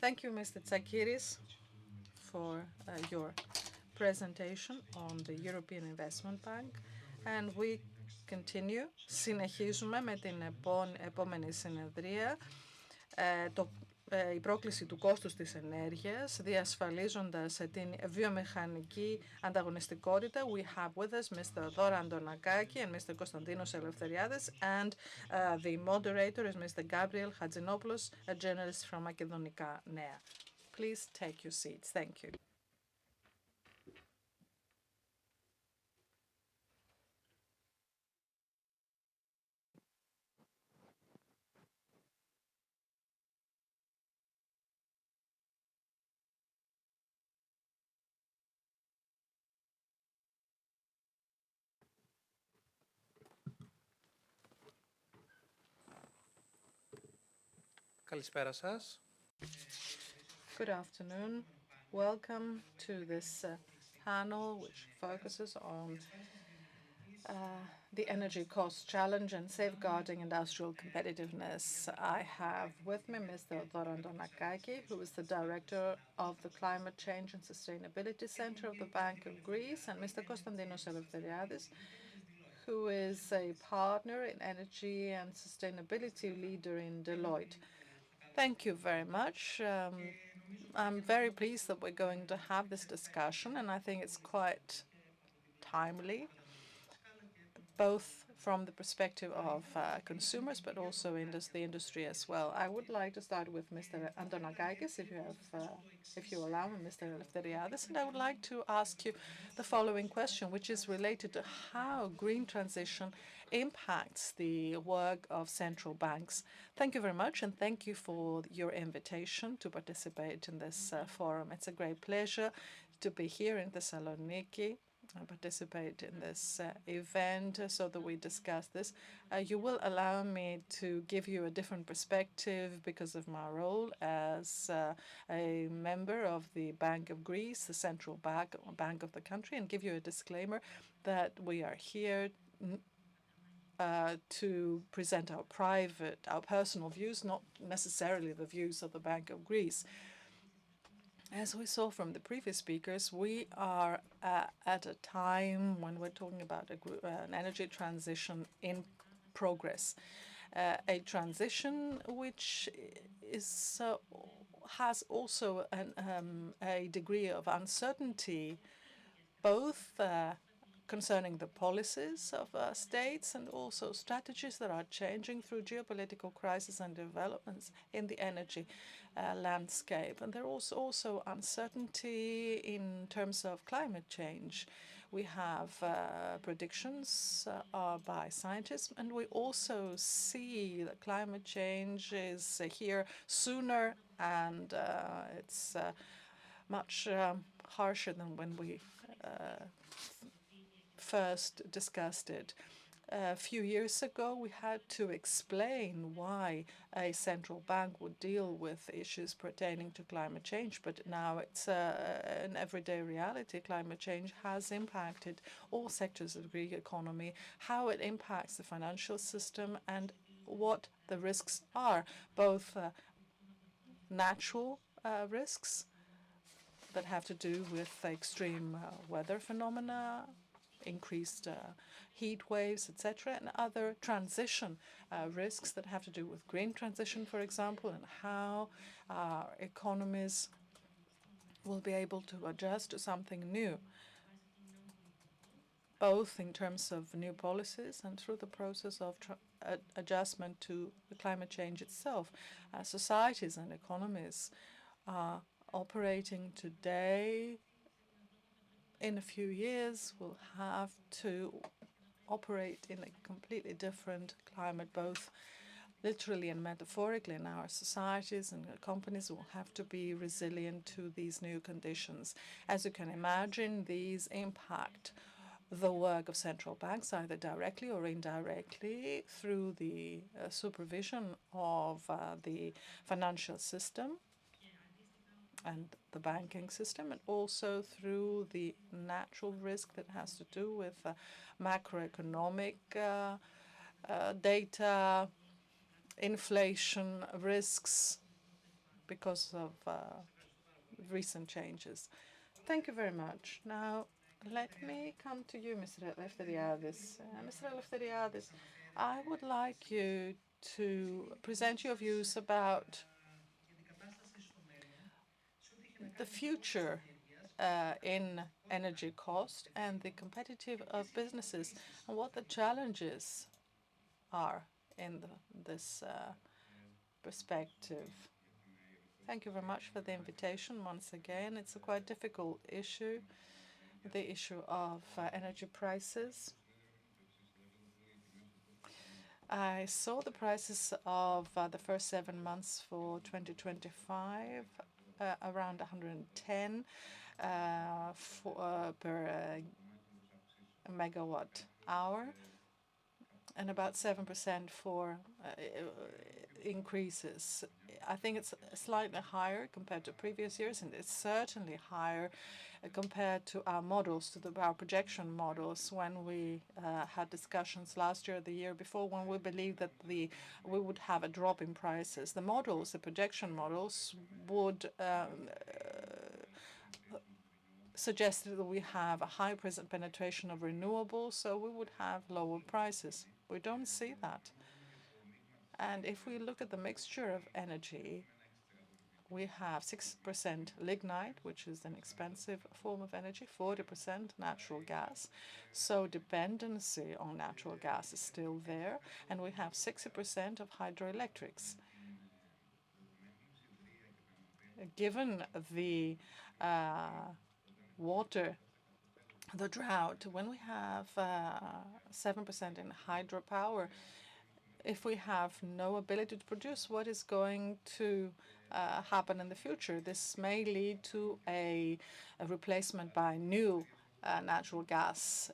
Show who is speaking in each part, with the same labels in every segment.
Speaker 1: Thank you, Mr. Tsakiris, for your presentation on the European Investment Bank. And we continue. Συνεχίζουμε με την επόμενη συνεδρία. Η πρόκληση του κόστους της ενέργειας, διασφαλίζοντας την βιομηχανική ανταγωνιστικότητα. We have with us Mr. Dora Andonakaki and Mr. Konstantinos Eleftheriades, and the moderator is Mr. Gabriel Hatzinopoulos, a journalist from Makedonika Nea. Please take your seats. Thank you.
Speaker 2: Καλησπέρα σας.
Speaker 1: Good afternoon. Welcome to this panel, which focuses on the energy cost challenge and safeguarding industrial competitiveness. I have with me Mr. Dora Andonakaki, who is the director of the Climate Change and Sustainability Center of the Bank of Greece, and Mr. Konstantinos Eleftheriades, who is a partner in energy and sustainability leader in Deloitte. Thank you very much. I'm very pleased that we're going to have this discussion, and I think it's quite timely, both from the perspective of consumers, but also in the industry as well. I would like to start with Mr. Andonakakis, if you allow me, Mr. Eleftheriades, and I would like to ask you the following question, which is related to how green transition impacts the work of central banks. Thank you very much, and thank you for your invitation to participate in this forum. It's a great pleasure to be here in Thessaloniki and participate in this event so that we discuss this. You will allow me to give you a different perspective because of my role as a member of the Bank of Greece, the central bank of the country, and give you a disclaimer that we are here to present our personal views, not necessarily the views of the Bank of Greece. As we saw from the previous speakers, we are at a time when we're talking about an energy transition in progress, a transition which has also a degree of uncertainty, both concerning the policies of states and also strategies that are changing through geopolitical crisis and developments in the energy landscape. And there is also uncertainty in terms of climate change. We have predictions by scientists, and we also see that climate change is here sooner, and it's much harsher than when we first discussed it. A few years ago, we had to explain why a central bank would deal with issues pertaining to climate change, but now it's an everyday reality. Climate change has impacted all sectors of the Greek economy, how it impacts the financial system, and what the risks are, both natural risks that have to do with extreme weather phenomena, increased heat waves, etc., and other transition risks that have to do with green transition, for example, and how our economies will be able to adjust to something new, both in terms of new policies and through the process of adjustment to the climate change itself. Societies and economies are operating today, in a few years, will have to operate in a completely different climate, both literally and metaphorically, in our societies, and companies will have to be resilient to these new conditions. As you can imagine, these impact the work of central banks, either directly or indirectly, through the supervision of the financial system and the banking system, and also through the natural risk that has to do with macroeconomic data, inflation risks, because of recent changes. Thank you very much. Now, let me come to you, Mr. Eleftheriadis. Mr. Eleftheriadis, I would like you to present your views about the future in energy cost and the competitive of businesses and what the challenges are in this perspective. Thank you very much for the invitation once again. It's a quite difficult issue, the issue of energy prices. I saw the prices of the first 7 months for 2025, around 110 per megawatt hour, and about 7% for increases. I think it's slightly higher compared to previous years, and it's certainly higher compared to our models, to our projection models, when we had discussions last year, the year before, when we believed that we would have a drop in prices. The models, the projection models, would suggested that we have a high present penetration of renewables, so we would have lower prices. We don't see that. And if we look at the mixture of energy, we have 6% lignite, which is an expensive form of energy, 40% natural gas. So dependency on natural gas is still there. And we have 60% of hydroelectrics. Given the water, the drought, when we have 7% in hydropower, if we have no ability to produce, what is going to happen in the future? This may lead to a replacement by new natural gas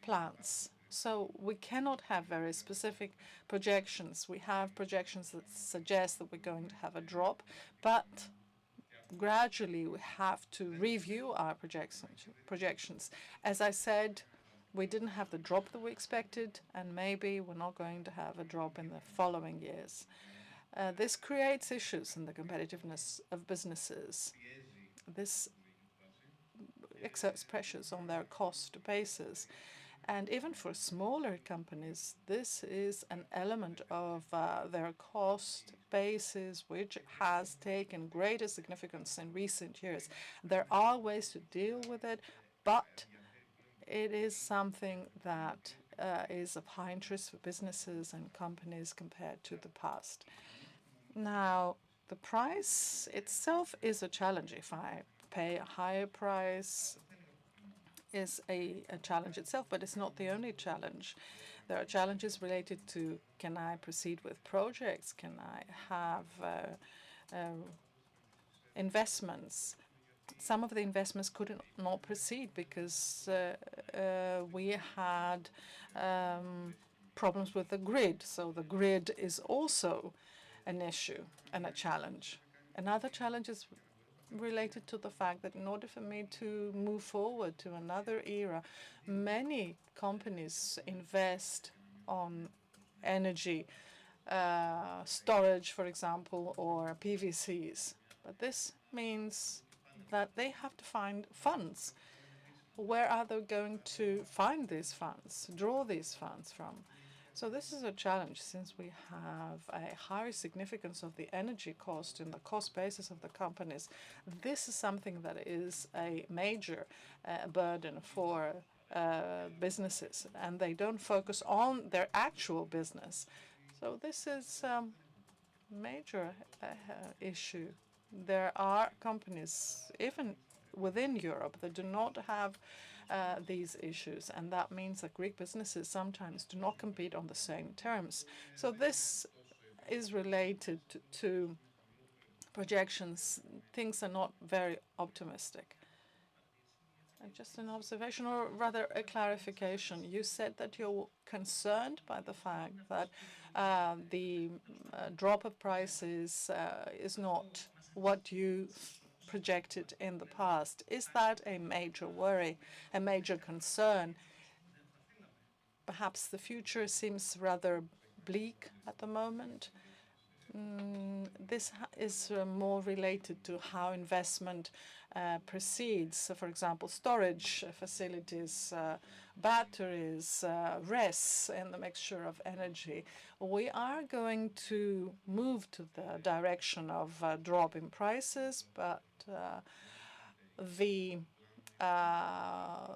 Speaker 1: plants. So we cannot have very specific projections. We have projections that suggest that we're going to have a drop, but gradually we have to review our projections. As I said, we didn't have the drop that we expected, and maybe we're not going to have a drop in the following years. This creates issues in the competitiveness of businesses. This exerts pressures on their cost basis. And even for smaller companies, this is an element of their cost basis which has taken greater significance in recent years. There are ways to deal with it, but it is something that is of high interest for businesses and companies compared to the past. Now, the price itself is a challenge. If I pay a higher price, is a challenge itself, but it's not the only challenge. There are challenges related to, can I proceed with projects? Can I have investments? Some of the investments could not proceed because we had problems with the grid. So the grid is also an issue and a challenge. Another challenge is related to the fact that in order for me to move forward to another era, many companies invest on energy storage, for example, or PVCs. But this means that they have to find funds. Where are they going to find these funds, draw these funds from? So this is a challenge since we have a higher significance of the energy cost in the cost basis of the companies. This is something that is a major burden for businesses, and they don't focus on their actual business. So this is a major issue. There are companies, even within Europe, that do not have these issues, and that means that Greek businesses sometimes do not compete on the same terms. So this is related to projections. Things are not very optimistic. And just an observation, or rather a clarification. You said that you're concerned by the fact that the drop of prices is not what you projected in the past. Is that a major worry, a major concern? Perhaps the future seems rather bleak at the moment. This is more related to how investment proceeds. So, for example, storage facilities, batteries, RES in the mixture of energy. We are going to move to the direction of drop in prices, but the uh,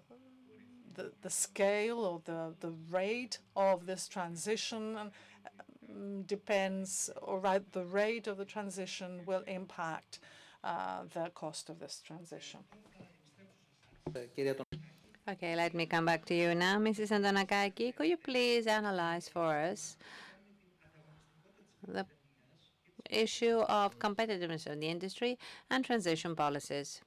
Speaker 1: the scale or the rate of this transition depends, or right, the rate of the transition will impact the cost of this transition.
Speaker 2: Okay, let me come back to you now, Mrs. Andonakaki. Could you please analyze for us the issue of competitiveness of the industry and transition policies?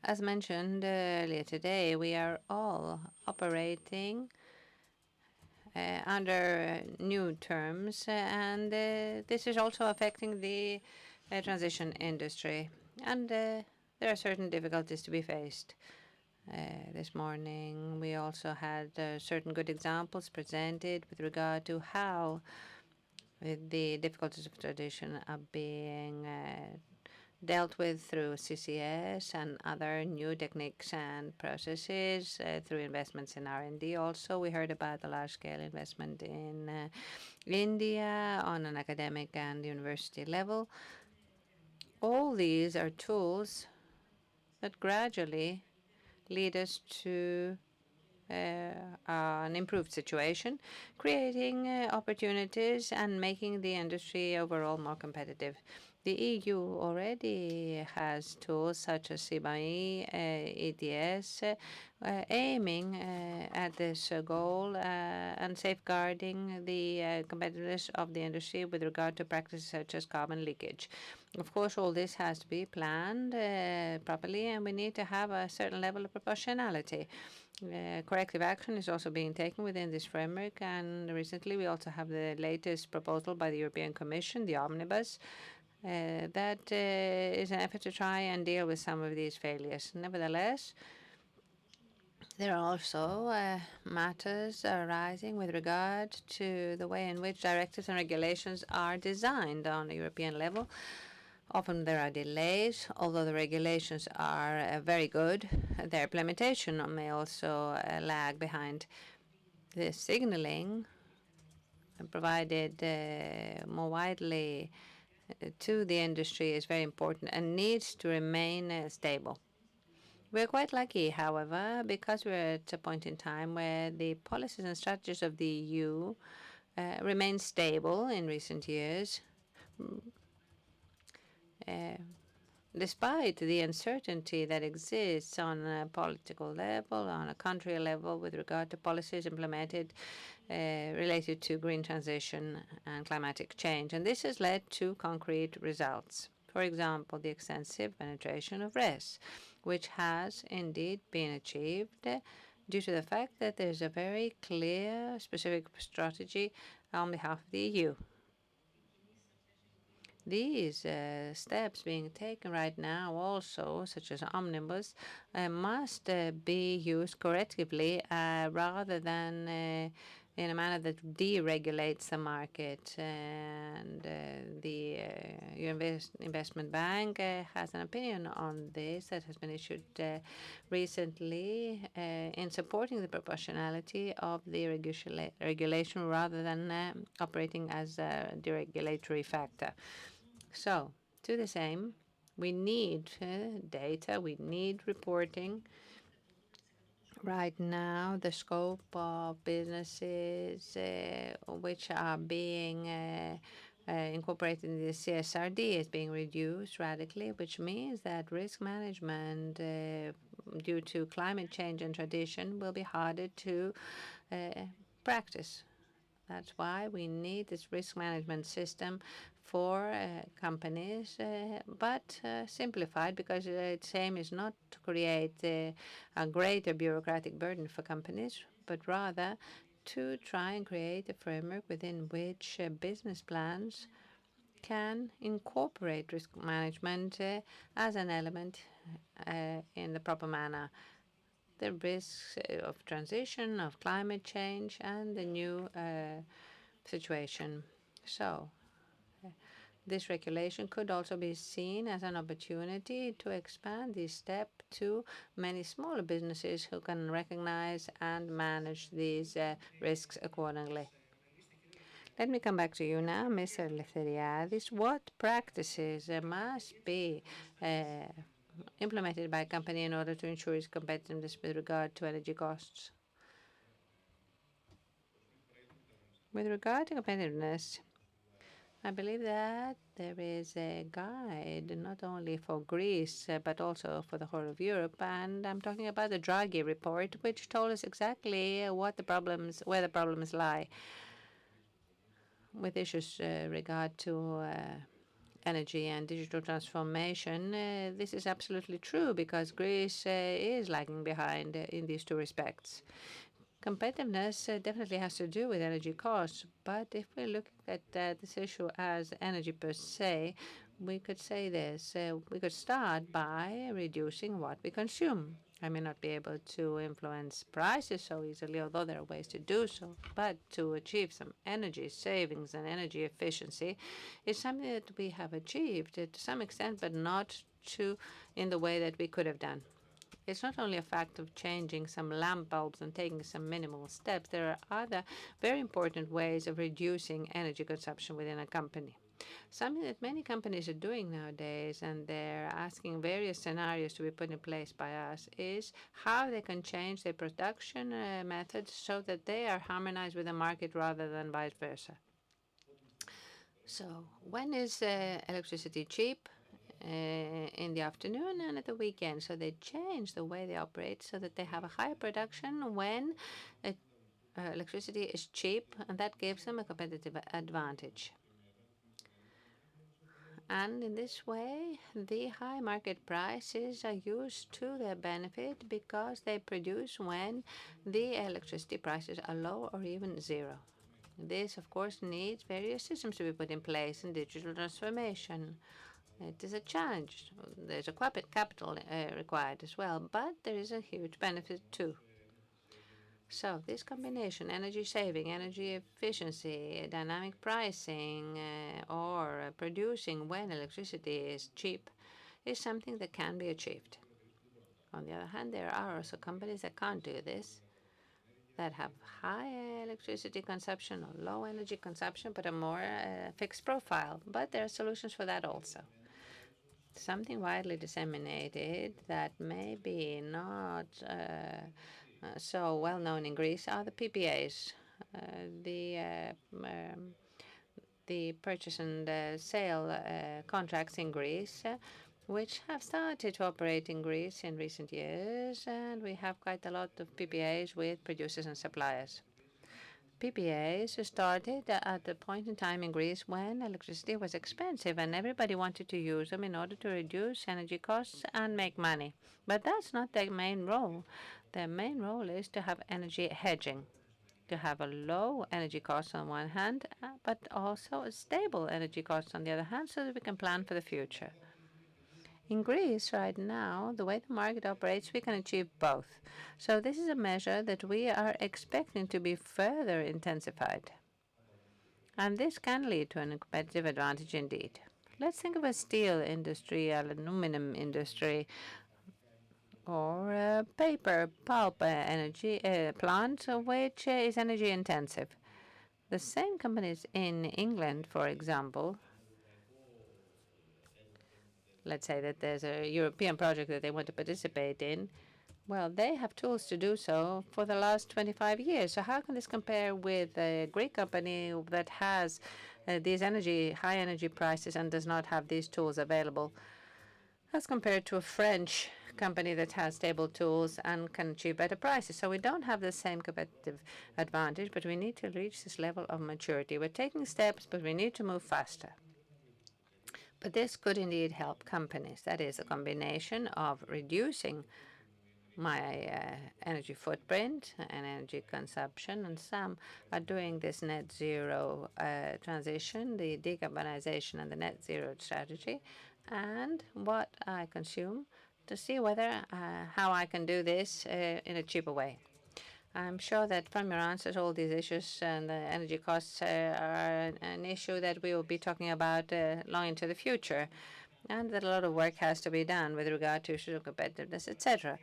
Speaker 2: As mentioned earlier today, we are all operating under new terms, and this is also affecting the transition industry. And there are certain difficulties to be faced. This morning, we also had certain good examples presented with regard to how the difficulties of tradition are being dealt with through CCS and other new techniques and processes, through investments in R&D. Also, we heard about the large-scale investment in India on an academic and university level. All these are tools that gradually lead us to an improved situation, creating opportunities and making the industry overall more competitive. The EU already has tools such as CBI, ETS, aiming at this goal and safeguarding the competitiveness of the industry with regard to practices such as carbon leakage. Of course, all this has to be planned properly, and we need to have a certain level of proportionality. Corrective action is also being taken within this framework, and recently we also have the latest proposal by the European Commission, the Omnibus, that is an effort to try and deal with some of these failures. Nevertheless, there are also matters arising with regard to the way in which directives and regulations are designed on a European level. Often there are delays, although the regulations are very good. Their implementation may also lag behind. The signaling provided more widely to the industry is very important and needs to remain stable. We're quite lucky, however, because we're at a point in time where the policies and strategies of the EU remain stable in recent years. Despite the uncertainty that exists on a political level, on a country level, with regard to policies implemented related to green transition and climatic change. And this has led to concrete results. For example, the extensive penetration of RES, which has indeed been achieved due to the fact that there's a very clear, specific strategy on behalf of the EU. These steps being taken right now also, such as Omnibus, must be used correctively rather than in a manner that deregulates the market. And the Investment Bank has an opinion on this that has been issued recently in supporting the proportionality of the regulation rather than operating as a deregulatory factor. So, to the same, we need data, we need reporting. Right now, the scope of businesses which are being incorporated in the CSRD is being reduced radically, which means that risk management due to climate change and tradition will be harder to practice. That's why we need this risk management system for companies, but simplified, because its aim is not to create a greater bureaucratic burden for companies, but rather to try and create a framework within which business plans can incorporate risk management as an element in the proper manner. The risks of transition, of climate change, and the new situation. So this regulation could also be seen as an opportunity to expand this step to many smaller businesses who can recognize and manage these risks accordingly. Let me come back to you now, Mr. Lefteriadis. What practices must be implemented by a company in order to ensure its competitiveness with regard to energy costs? With regard to competitiveness, I believe that there is a guide not only for Greece but also for the whole of Europe, and I'm talking about the Draghi report, which told us exactly where the problems lie with issues regard to energy and digital transformation. This is absolutely true because Greece is lagging behind in these two respects. Competitiveness definitely has to do with energy costs, but if we look at this issue as energy per se, we could say this. We could start by reducing what we consume. I may not be able to influence prices so easily, although there are ways to do so, but to achieve some energy savings and energy efficiency is something that we have achieved to some extent, but not in the way that we could have done. It's not only a fact of changing some lamp bulbs and taking some minimal steps. There are other very important ways of reducing energy consumption within a company. Something that many companies are doing nowadays, and they're asking various scenarios to be put in place by us, is how they can change their production methods so that they are harmonized with the market rather than vice versa. So when is electricity cheap? In the afternoon and at the weekend. So they change the way they operate so that they have a higher production when electricity is cheap, and that gives them a competitive advantage. And in this way, the high market prices are used to their benefit because they produce when the electricity prices are low or even zero. This, of course, needs various systems to be put in place in digital transformation. It is a challenge. There's a capital required as well, but there is a huge benefit too. So this combination, energy saving, energy efficiency, dynamic pricing, or producing when electricity is cheap, is something that can be achieved. On the other hand, there are also companies that can't do this, that have high electricity consumption or low energy consumption, but a more fixed profile. But there are solutions for that also. Something widely disseminated that may be not so well known in Greece are the PPAs, the purchase and sale contracts in Greece, which have started to operate in Greece in recent years, and we have quite a lot of PPAs with producers and suppliers. PPAs started at a point in time in Greece when electricity was expensive and everybody wanted to use them in order to reduce energy costs and make money. But that's not their main role. Their main role is to have energy hedging, to have a low energy cost on one hand, but also a stable energy cost on the other hand, so that we can plan for the future. In Greece right now, the way the market operates, we can achieve both. So this is a measure that we are expecting to be further intensified. And this can lead to a competitive advantage indeed. Let's think of a steel industry, aluminum industry, or a paper pulp energy plant, which is energy intensive. The same companies in England, for example, let's say that there's a European project that they want to participate in, well, they have tools to do so for the last 25 years. So how can this compare with a Greek company that has these high energy prices and does not have these tools available, as compared to a French company that has stable tools and can achieve better prices? So we don't have the same competitive advantage, but we need to reach this level of maturity. We're taking steps, but we need to move faster. But this could indeed help companies. That is a combination of reducing my energy footprint and energy consumption, and some are doing this net zero transition, the decarbonization and the net zero strategy, and what I consume to see whether how I can do this in a cheaper way. I'm sure that from your answers, all these issues and the energy costs are an issue that we will be talking about long into the future, and that a lot of work has to be done with regard to issues of competitiveness, etc.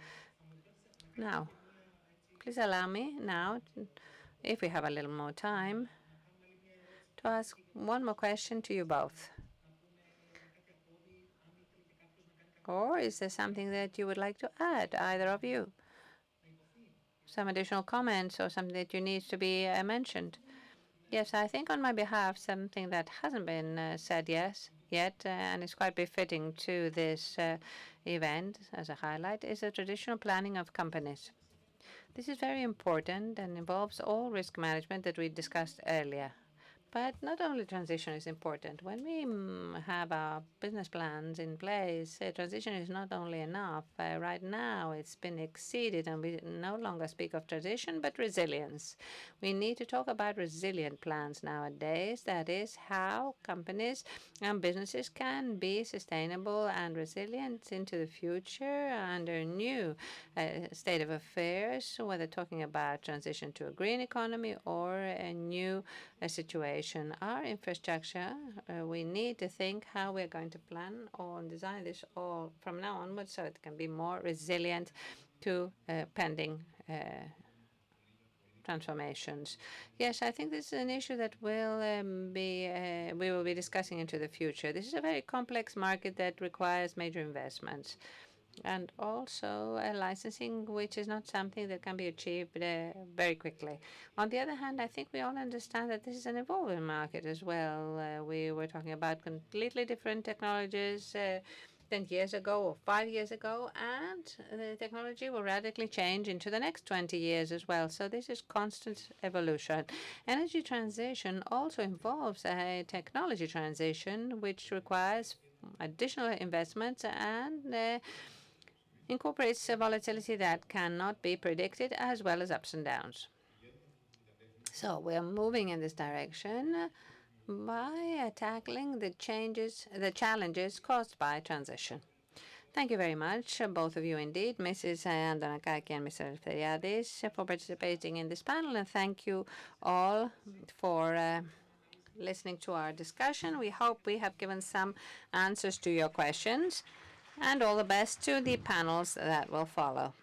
Speaker 2: Now, please allow me now, if we have a little more time, to ask one more question to you both. Or is there something that you would like to add, either of you? Some additional comments or something that you need to be mentioned? Yes, I think on my behalf, something that hasn't been said yet, and is quite befitting to this event as a highlight, is the traditional planning of companies. This is very important and involves all risk management that we discussed earlier. But not only transition is important. When we have our business plans in place, transition is not only enough. Right now, it's been exceeded, and we no longer speak of transition, but resilience. We need to talk about resilient plans nowadays. That is how companies and businesses can be sustainable and resilient into the future under a new state of affairs, whether talking about transition to a green economy or a new situation. Our infrastructure, we need to think how we're going to plan or design this all from now onwards so it can be more resilient to pending transformations. Yes, I think this is an issue that we will be discussing into the future. This is a very complex market that requires major investments, and also licensing, which is not something that can be achieved very quickly. On the other hand, I think we all understand that this is an evolving market as well. We were talking about completely different technologies 10 years ago or 5 years ago, and the technology will radically change into the next 20 years as well. So this is constant evolution. Energy transition also involves a technology transition, which requires additional investments and incorporates a volatility that cannot be predicted, as well as ups and downs. So we are moving in this direction by tackling the challenges caused by transition. Thank you very much, both of you indeed, Mrs. Andonakaki and Mr. Feriadis, for participating in this panel, and thank you all for listening to our discussion. We hope we have given some answers to your questions, and all the best to the panels that will follow.